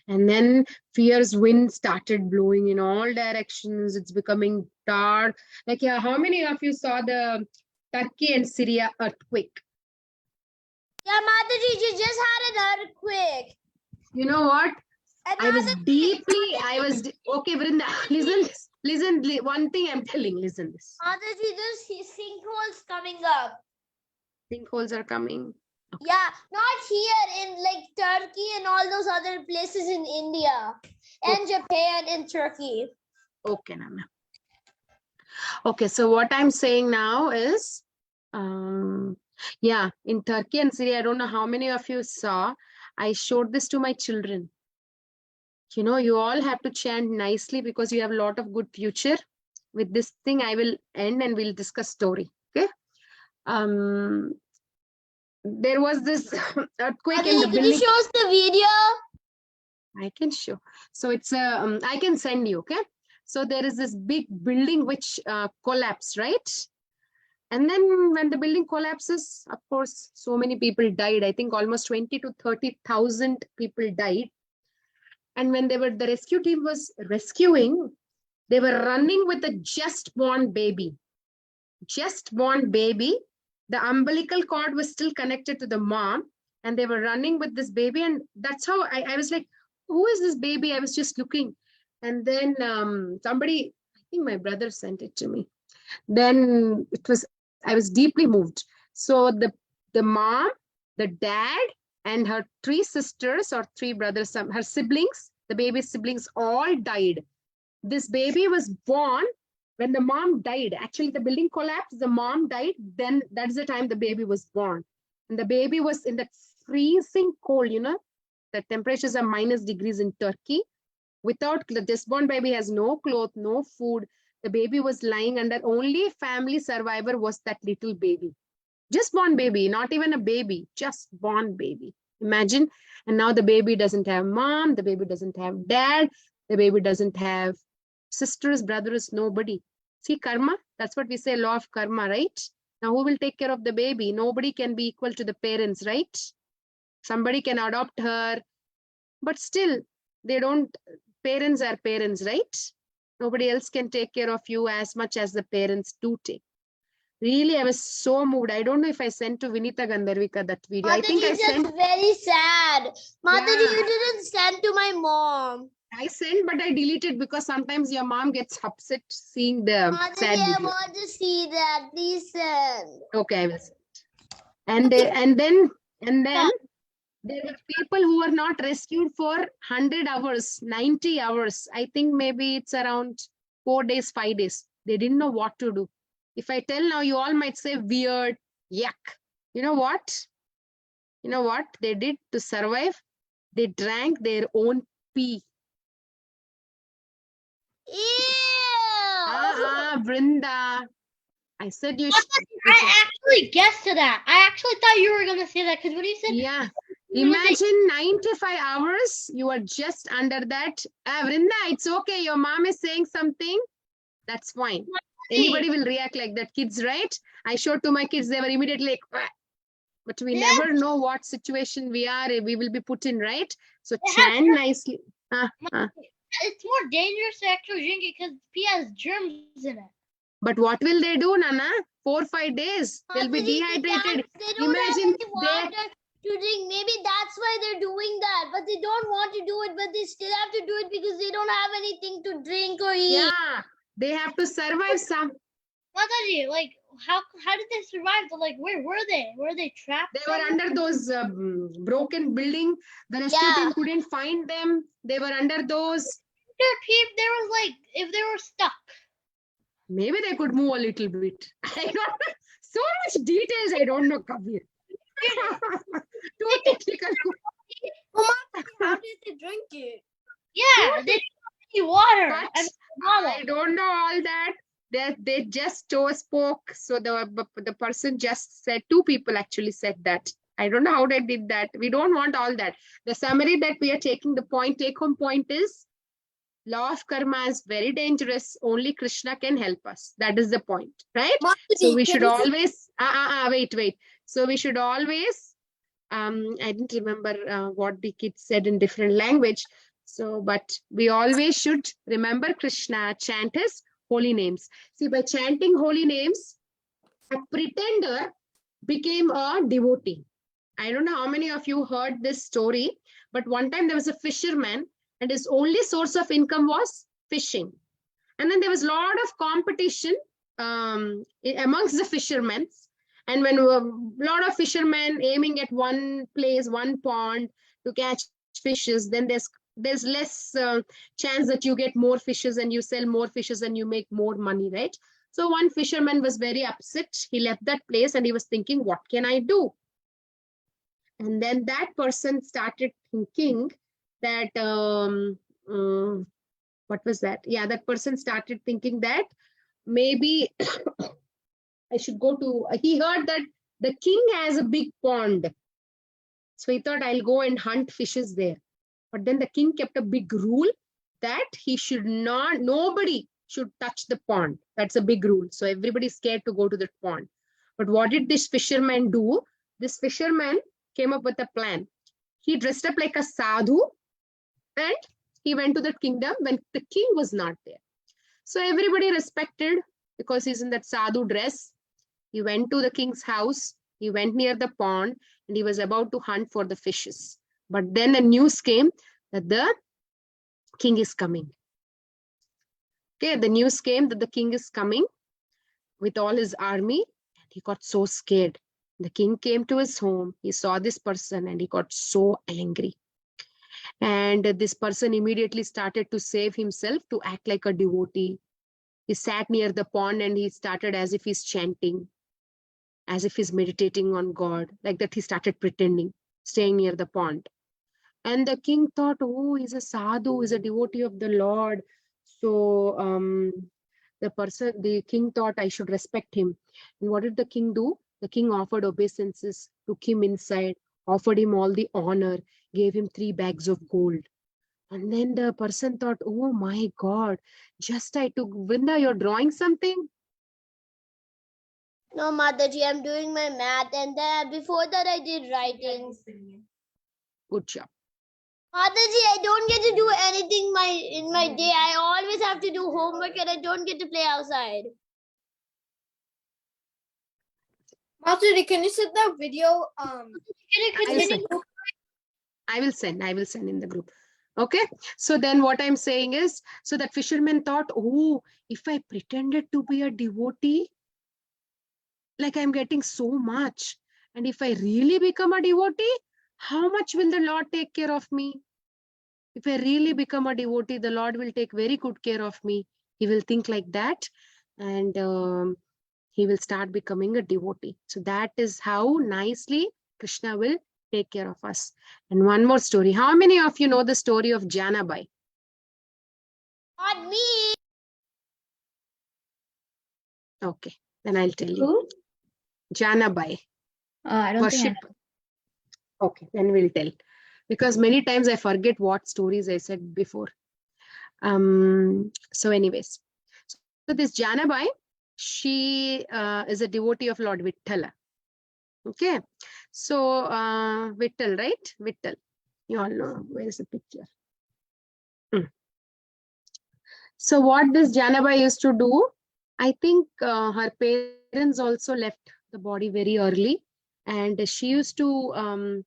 And then fierce wind started blowing in all directions. It's becoming dark. Like, yeah, how many of you saw the Turkey and Syria earthquake? Yeah, Mataji, you just had an earthquake. You know what? And I was Mataji, deeply, okay, Vrinda, listen, one thing I'm telling, listen this. Mataji, there's sinkholes coming up. Sinkholes are coming. Yeah, not here in like Turkey and all those other places in India and Japan and Turkey. Okay, Nana. Okay, so what I'm saying now is, yeah, in Turkey and Syria, I don't know how many of you saw, I showed this to my children. You know, you all have to chant nicely because you have a lot of good future. With this thing, I will end and we'll discuss story. Okay. There was this earthquake in the Could building. you show us the video? I can show. So it's a, I can send you. Okay. So there is this big building which collapsed, right? And then when the building collapses, of course, so many people died. I think almost 20 to 30,000 people died. And when the rescue team was rescuing, they were running with a just born baby. Just born baby. The umbilical cord was still connected to the mom. And they were running with this baby. And that's how I was like, who is this baby? I was just looking. And then somebody, I think my brother sent it to me. Then I was deeply moved. So the mom, the dad, and her 3 sisters or 3 brothers, her siblings, the baby's siblings all died. This baby was born when the mom died. Actually, the building collapsed, the mom died, then that's the time the baby was born. And the baby was in that freezing cold, you know, the temperatures are -degrees in Turkey. Without, the just-born baby has no clothes, no food. The baby was lying under, only family survivor was that little baby. Just born baby, not even a baby, just born baby. Imagine. And now the baby doesn't have mom, the baby doesn't have dad, the baby doesn't have sisters, brothers, nobody. See, karma, that's what we say, law of karma, right? Now who will take care of the baby? Nobody can be equal to the parents, right? Somebody can adopt her, but still, they don't, parents are parents, right? Nobody else can take care of you as much as the parents do take. Really, I was so moved. I don't know if I sent to Vinita Gandharvika that video. I think I sent. Very sad. Mataji, Yeah. you didn't send to my mom. I sent, but I deleted because sometimes your mom gets upset seeing the Mataji, sad I video. want to see that. Please send. Okay, I will send. And then there were people who were not rescued for 100 hours, 90 hours. I think maybe it's around 4 days, 5 days. They didn't know what to do. If I tell now, you all might say weird, yuck. You know what? You know what they did to survive? They drank their own pee. Ew. Vrinda. I said you should. I actually guessed to that. I actually thought you were gonna say that because when you said Yeah. Imagine 95 hours, you are just under that. Vrinda, it's okay. Your mom is saying something. That's fine. Anybody will react like that. Kids, right? I showed to my kids, they were immediately like, "Wah." But we never know what situation we will be put in, right? So chant nicely. it's more dangerous to actually drink it because pee has germs in it. But what will they do, Nana? 4 or 5 days. They'll be dehydrated. They don't Imagine have any water to drink. Maybe that's why they're doing that. But they don't want to do it, but they still have to do it because they don't have anything to drink or eat. Yeah, they have to survive some. Mataji, like how did they survive? Like where were they? Were they trapped? They were under those broken building. The rescue team couldn't find them. They were under those. They were like if they were stuck. Maybe they could move a little bit. I don't know. So much details I don't know, Kabir. Too technical. How did they drink it? Yeah, they didn't need water. But I don't know all that. They just spoke. So the person just said, 2 people actually said that. I don't know how they did that. We don't want all that. The summary that we are taking, the take home point is, law of karma is very dangerous. Only Krishna can help us. That is the point, right? So we should always, wait. So we should always, I didn't remember what the kids said in different language. So, but we always should remember Krishna, chant his holy names. See, by chanting holy names, a pretender became a devotee. I don't know how many of you heard this story, but one time there was a fisherman and his only source of income was fishing. And then there was a lot of competition amongst the fishermen. And when a lot of fishermen aiming at one place, one pond to catch fishes, then there's less chance that you get more fishes and you sell more fishes and you make more money, right? So one fisherman was very upset. He left that place and he was thinking, what can I do? And then that person started thinking that, what was that? Yeah, that person started thinking that maybe I should go to, he heard that the king has a big pond. So he thought, I'll go and hunt fishes there. But then the king kept a big rule that he should not, nobody should touch the pond. That's a big rule. So everybody's scared to go to the pond. But what did this fisherman do? This fisherman came up with a plan. He dressed up like a sadhu and he went to the kingdom when the king was not there. So everybody respected because he's in that sadhu dress. He went to the king's house. He went near the pond and he was about to hunt for the fishes. But then the news came that the king is coming. Okay, the news came that the king is coming with all his army and he got so scared. The king came to his home. He saw this person and he got so angry. And this person immediately started to save himself to act like a devotee. He sat near the pond and he started as if he's chanting, as if he's meditating on God. Like that he started pretending, staying near the pond. And the king thought, oh, he's a sadhu, he's a devotee of the Lord. So the king thought I should respect him. And what did the king do? The king offered obeisances, took him inside, offered him all the honor, gave him 3 bags of gold. And then the person thought, oh my God, just I took, Vrinda, you're drawing something? No, Mataji, I'm doing my math, and then before that I did writing. Good job. Mataji, I don't get to do anything in my day. I always have to do homework and I don't get to play outside. Mataji, can you send that video? I will send in the group. Okay. So then what I'm saying is, so that fisherman thought, oh, if I pretended to be a devotee, like I'm getting so much. And if I really become a devotee, how much will the Lord take care of me? If I really become a devotee, the Lord will take very good care of me. He will think like that. And he will start becoming a devotee. So that is how nicely Krishna will take care of us. And one more story. How many of you know the story of Janabai? Not me. Okay, then I'll tell you. Who? Janabai. I don't think I Worship. Okay, then we'll tell. Because many times I forget what stories I said before. So anyways. So this Janabai, she is a devotee of Lord Vittala. Okay. So Vittal, right? Vittal. You all know. Where is the picture? So what this Janabai used to do, I think her parents also left the body very early. And she used to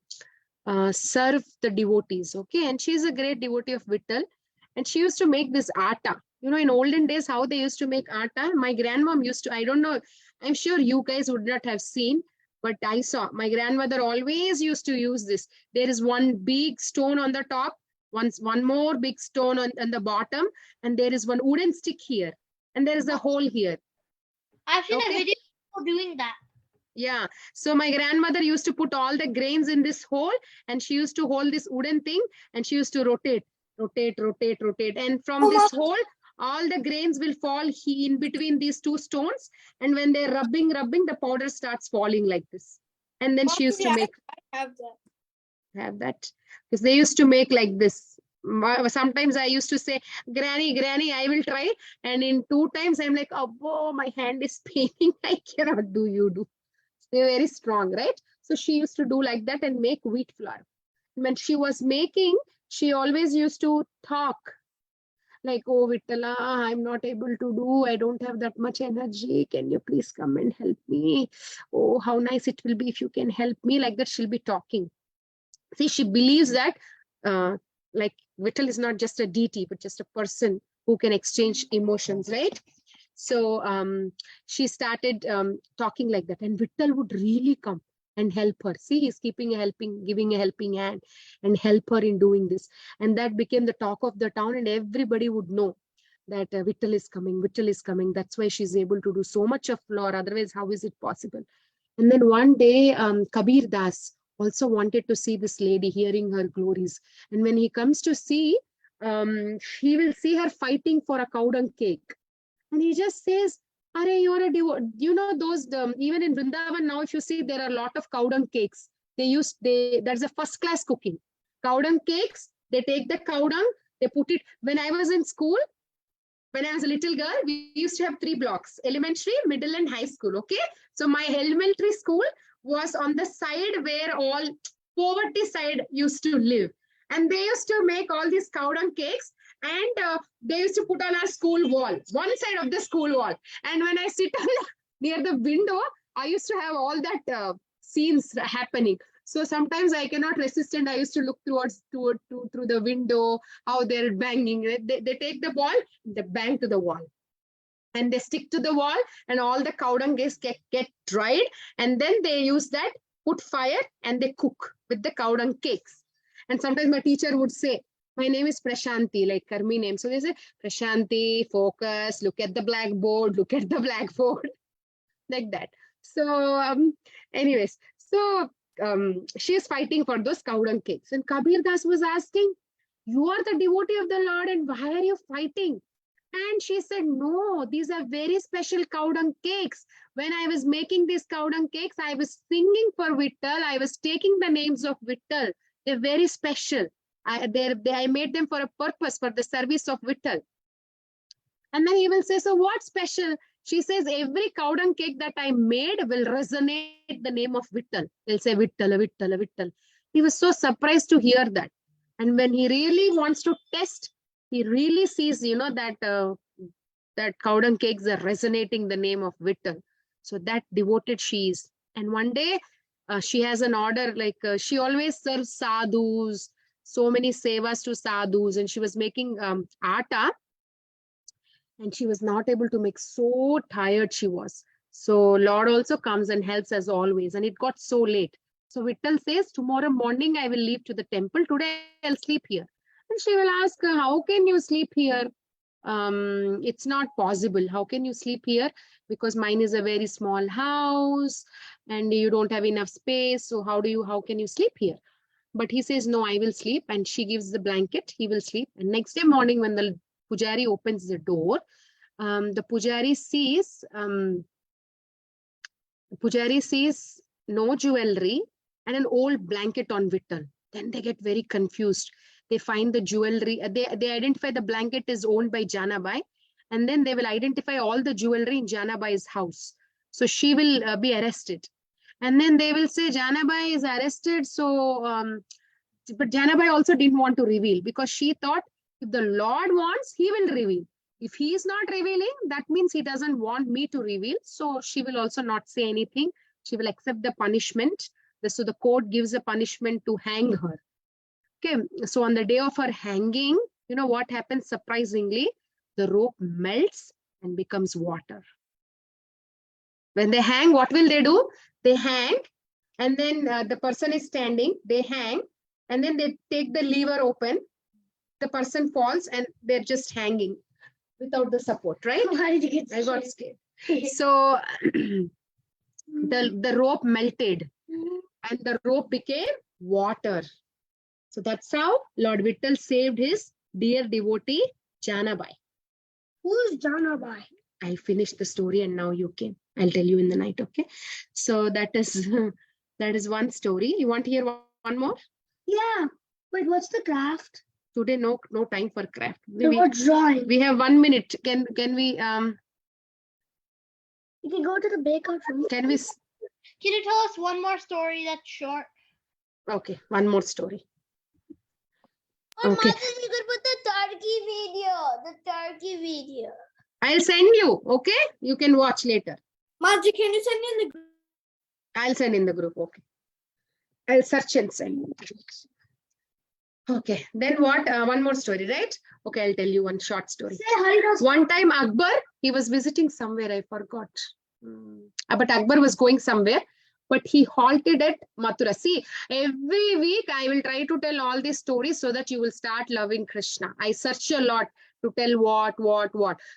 serve the devotees. Okay. And she's a great devotee of Vittal. And she used to make this atta. You know, in olden days, how they used to make atta. My grandmom used to, I don't know, I'm sure you guys would not have seen, but I saw my grandmother always used to use this. There is one big stone on the top, one more big stone on the bottom, and there is one wooden stick here, and there is a hole here. I've seen a video of doing that. Yeah. So my grandmother used to put all the grains in this hole, and she used to hold this wooden thing, and she used to rotate. And from this hole, all the grains will fall in between these 2 stones. And when they're rubbing, the powder starts falling like this. And then she used to make. Have that. Because they used to make like this. Sometimes I used to say, Granny, I will try. And in 2 times, I'm like, oh, my hand is paining. I cannot do, you do. They're very strong, right? So she used to do like that and make wheat flour. When she was making, she always used to talk. like, oh Vittala, I'm not able to do, I don't have that much energy. Can you please come and help me? Oh, how nice it will be if you can help me. Like that, she'll be talking. See, she believes that like Vittal is not just a deity, but just a person who can exchange emotions, right? So she started talking like that, and Vittal would really come and help her. See, he's giving a helping hand and help her in doing this. And that became the talk of the town, and everybody would know that Vittal is coming, Vittal is coming. That's why she's able to do so much of floor. Otherwise, how is it possible? And then one day, Kabir Das also wanted to see this lady, hearing her glories. And when he comes to see, he will see her fighting for a cow dung cake. And he just says, Are you're a you know those even in Vrindavan now, if you see, there are a lot of cow dung cakes. There's a first class cooking. Cow dung cakes, they take the cow dung, they put it. When I was in school, when I was a little girl, we used to have 3 blocks: elementary, middle, and high school. Okay. So my elementary school was on the side where all poverty side used to live. And they used to make all these cow dung cakes, and they used to put on our school wall, one side of the school wall. And when I sit near the window, I used to have all that scenes happening. So sometimes I cannot resist, and I used to look through the window, how they're banging. They take the ball, they bang to the wall, and they stick to the wall, and all the cow dung get dried, and then they use that, put fire, and they cook with the cow dung cakes. And sometimes my teacher would say, my name is Prashanti, like Karmi name. So they say, Prashanti, focus, look at the blackboard, look at the blackboard, like that. So anyways, so she is fighting for those cow dung cakes. And Kabir Das was asking, you are the devotee of the Lord, and why are you fighting? And she said, no, these are very special cow dung cakes. When I was making these cow dung cakes, I was singing for Vittal. I was taking the names of Vittal. They're very special. I made them for a purpose, for the service of Vittal. And then he will say, so what's special? She says, every cow dung cake that I made will resonate the name of Vittal. They'll say, Vittala, Vittala, Vittal. He was so surprised to hear that. And when he really wants to test, he really sees, that cow dung cakes are resonating the name of Vittal. So that devoted she is. And one day, she has an order, like she always serves sadhus, so many sevas to sadhus, and she was making atta, and she was not able to make, so tired she was. So Lord also comes and helps as always, and it got so late. So Vittal says, tomorrow morning I will leave to the temple. Today I'll sleep here. And she will ask, how can you sleep here? It's not possible. How can you sleep here? Because mine is a very small house and you don't have enough space. So how can you sleep here? But he says, no, I will sleep. And she gives the blanket. He will sleep. And next day morning, when the Pujari opens the door, the Pujari sees no jewelry and an old blanket on Vittal. Then they get very confused. They find the jewelry. They identify the blanket is owned by Janabai. And then they will identify all the jewelry in Janabai's house. So she will be arrested. And then they will say Janabai is arrested. So, but Janabai also didn't want to reveal, because she thought if the Lord wants, he will reveal. If he is not revealing, that means he doesn't want me to reveal. So she will also not say anything. She will accept the punishment. So the court gives a punishment to hang her. Okay. So on the day of her hanging, you know what happens surprisingly? The rope melts and becomes water. When they hang, what will they do? They hang, and then the person is standing, they hang, and then they take the lever open, the person falls, and they're just hanging without the support, right? Why did you get I got scared. So the rope melted and the rope became water. So that's how Lord Vittal saved his dear devotee, Janabai. Who's Janabai? I finished the story and now you can. I'll tell you in the night, okay? So that is one story. You want to hear one more? Yeah. Wait, what's the craft? Today, no time for craft. What's drawing? We have 1 minute. Can we You can go to the bakeout room. Can we? Can you tell us one more story that's short? Okay, one more story. But Okay. Mataji, you could put the turkey video. The turkey video. I'll send you. Okay. You can watch later. Maji, can you send me in the group? I'll send in the group. Okay. I'll search and send. Okay. Then what? One more story, right? Okay. I'll tell you one short story. Say Haridas. One time Akbar, he was visiting somewhere. I forgot. But Akbar was going somewhere. But he halted at Mathura. See, every week I will try to tell all these stories so that you will start loving Krishna. I search a lot to tell what.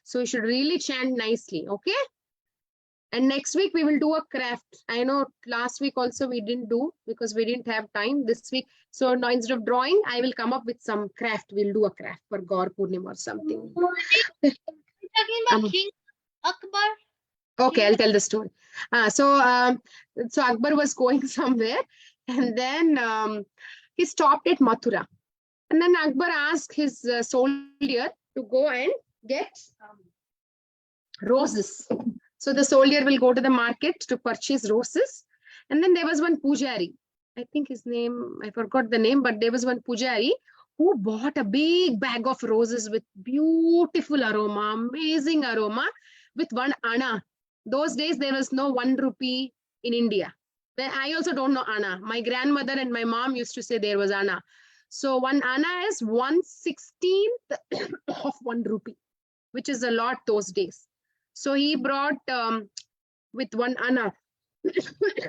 So you should really chant nicely, okay? And next week we will do a craft. I know last week also we didn't do because we didn't have time this week. So now instead of drawing, I will come up with some craft. We'll do a craft for Gaur Purnima or something. You're talking about King Akbar? Okay, I'll tell the story. So Akbar was going somewhere, and then he stopped at Mathura. And then Akbar asked his soldier to go and get roses. So the soldier will go to the market to purchase roses. And then there was one pujari. I think his name, I forgot the name, but there was one pujari who bought a big bag of roses with beautiful aroma, amazing aroma, with one anna. Those days, there was no 1 rupee in India. Then I also don't know anna. My grandmother and my mom used to say there was anna. So one anna is 1/16 of 1 rupee, which is a lot those days. So he brought with one anna.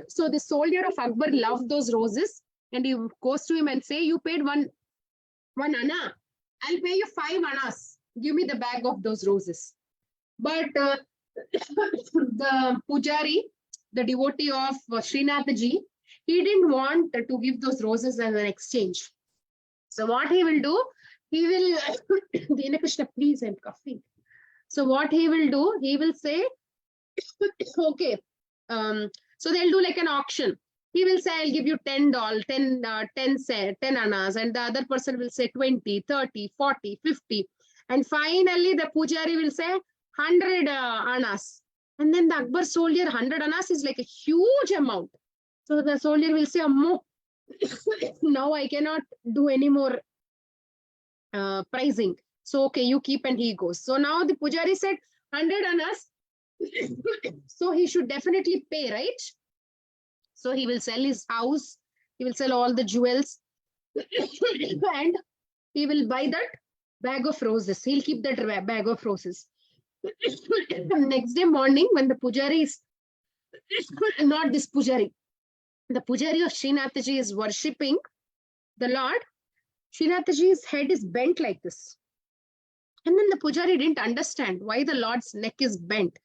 So the soldier of Akbar loved those roses, and he goes to him and say, "You paid one anna. I'll pay you 5 annas. Give me the bag of those roses." But the pujari, the devotee of Srinathji, he didn't want to give those roses as an exchange. So what he will do, he will, Dina Krishna, please, I'm coughing. So what he will do, he will say, okay, so they'll do like an auction. He will say, I'll give you $10, 10 annas, and the other person will say 20, 30, 40, 50. And finally, the pujari will say 100 annas. And then the Akbar soldier, 100 annas is like a huge amount. So the soldier will say, Ammo, now I cannot do any more pricing. So, okay, you keep, and he goes. So now the pujari said 100 annas. So he should definitely pay, right? So he will sell his house. He will sell all the jewels. And he will buy that bag of roses. He'll keep that bag of roses. Next day morning, when the pujari is, not this pujari, the pujari of Srinathji is worshipping the Lord, Srinathji's head is bent like this. And then the pujari didn't understand why the Lord's neck is bent.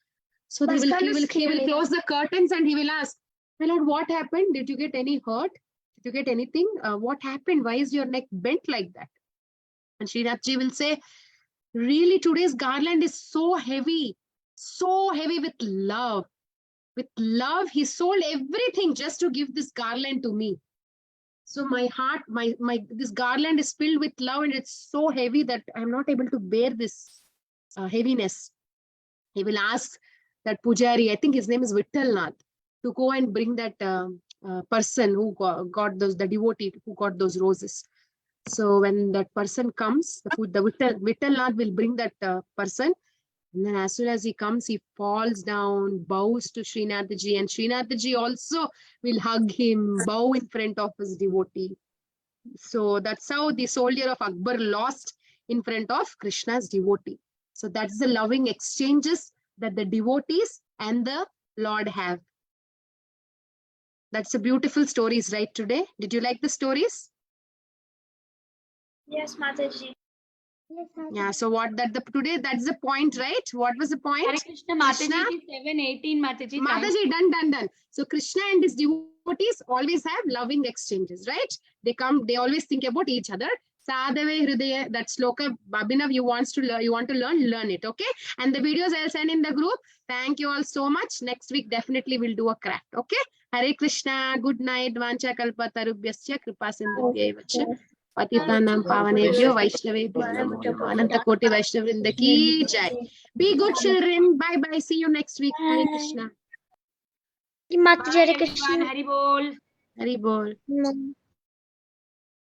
So he will close the curtains and he will ask, my Lord, what happened? Did you get any hurt? Did you get anything? What happened? Why is your neck bent like that? And Srinathji will say, really, today's garland is so heavy with love. With love, he sold everything just to give this garland to me. So my heart, this garland is filled with love, and it's so heavy that I'm not able to bear this heaviness. He will ask that pujari, I think his name is Vittalnath, to go and bring that person who got those, the devotee who got those roses. So when that person comes, the Vittalnath will bring that person. And then as soon as he comes, he falls down, bows to Srinathji, and Srinathji also will hug him, bow in front of his devotee. So that's how the soldier of Akbar lost in front of Krishna's devotee. So that's the loving exchanges that the devotees and the Lord have. That's a beautiful stories, right, today? Did you like the stories? Yes, Mataji. Yeah, so today, that's the point, right? What was the point? Hare Krishna, Mataji, 7:18, Mataji. Mataji, done. So Krishna and his devotees always have loving exchanges, right? They always think about each other. Sadhave Hridaya, that sloka, Abhinav, you want to learn it, okay? And the videos I'll send in the group. Thank you all so much. Next week, definitely we'll do a craft, okay? Hare Krishna, good night. Vancha kalpa tarubhyasya kripa sindhubhyaivacha. Patitanam pavanebhyo Vaishnavebhyo namo namah. Ananta koti Vaishnavrinda ki jai. Be good children. Bye bye. See you next week. Hare Krishna. Mataji, Bye, Hare Krishna. everyone. Hari Bol. Hari Bol.